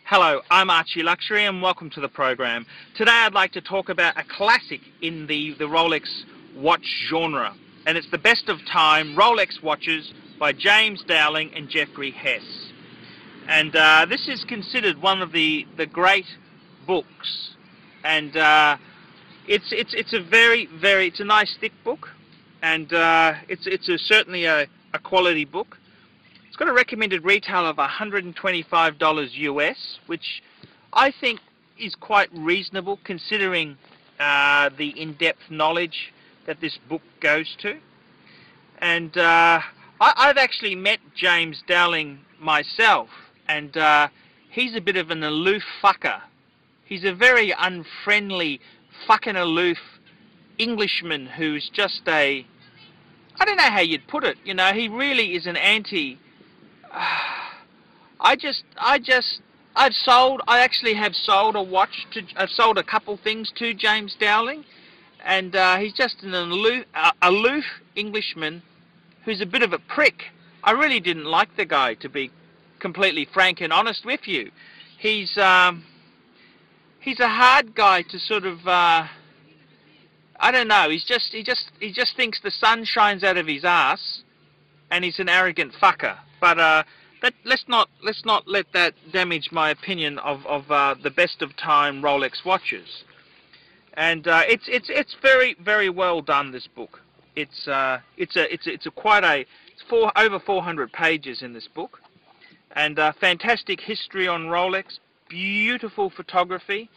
Hello, I'm Archie Luxury and welcome to the program. Today I'd like to talk about a classic in the Rolex watch genre, and it's the Best of Time Rolex Watches by James Dowling and Jeffrey Hess. And this is considered one of the great books, and it's a nice thick book, and it's certainly a quality book. It's got a recommended retail of $125 US, which I think is quite reasonable considering the in-depth knowledge that this book goes to. And I've actually met James Dowling myself, and he's a bit of an aloof fucker. He's a very unfriendly, fucking aloof Englishman who's just I don't know how you'd put it, you know, he really is an anti... I actually have sold a watch to, I've sold a couple things to James Dowling, and he's just an aloof Englishman who's a bit of a prick. I really didn't like the guy, to be completely frank and honest with you. He's a hard guy to sort of, I don't know, he just thinks the sun shines out of his ass, and he's an arrogant fucker. But let's not let that damage my opinion of the Best of Time Rolex watches. And it's very well done, this book. It's over 400 pages in this book, and fantastic history on Rolex, beautiful photography.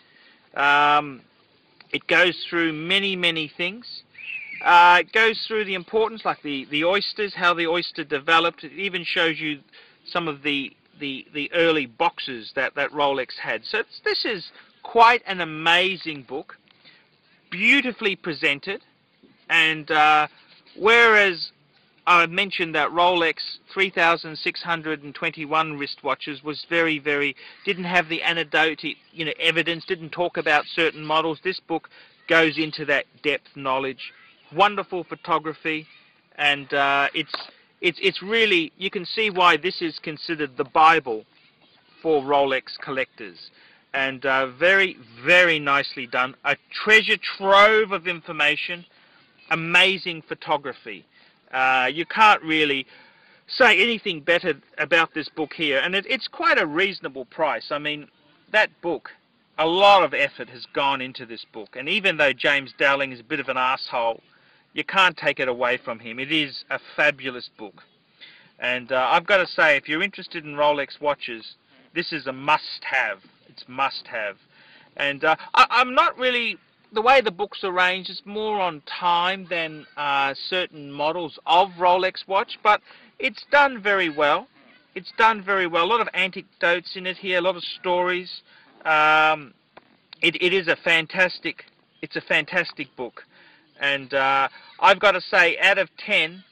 It goes through many things. It goes through the importance, like the oysters, how the oyster developed. It even shows you some of the early boxes that Rolex had. So this is quite an amazing book, beautifully presented. And whereas I mentioned that Rolex 3621 wristwatches was didn't have the anecdotal, evidence, didn't talk about certain models, this book goes into that depth knowledge. Wonderful photography, and it's really, you can see why this is considered the Bible for Rolex collectors, and very nicely done. A treasure trove of information, amazing photography. You can't really say anything better about this book here, and it's quite a reasonable price. I mean, that book, a lot of effort has gone into this book, and even though James Dowling is a bit of an asshole, you can't take it away from him. It is a fabulous book. And I've got to say, if you're interested in Rolex watches, this is a must-have. It's must-have. And I'm not really... The way the book's arranged is more on time than certain models of Rolex watch, but it's done very well. It's done very well. A lot of anecdotes in it here, a lot of stories. It is a fantastic... It's a fantastic book. And I've got to say, out of 10,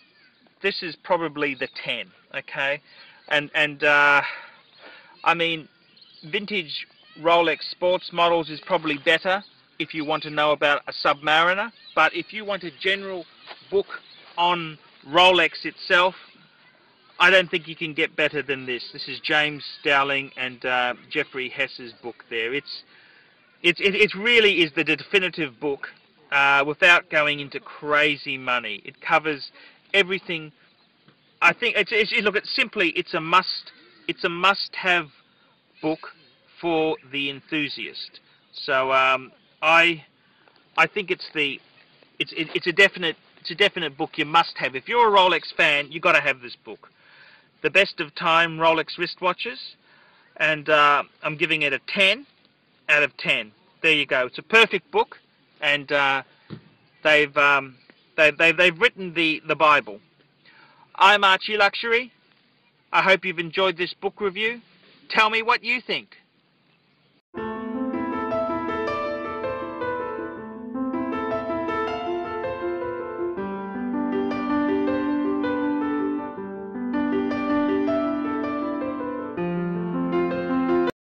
this is probably the 10, okay? And I mean, vintage Rolex sports models is probably better if you want to know about a Submariner. But if you want a general book on Rolex itself, I don't think you can get better than this. This is James Dowling and Jeffrey Hess's book there. It really is the definitive book. Without going into crazy money. It covers everything. I think it's a must-have book for the enthusiast. So I think it's a definite book you must have. If you're a Rolex fan, you got to have this book, The Best of Time Rolex Wristwatches, and I'm giving it a 10 out of 10. There you go. It's a perfect book. And they've written the Bible. I'm Archie Luxury. I hope you've enjoyed this book review. Tell me what you think.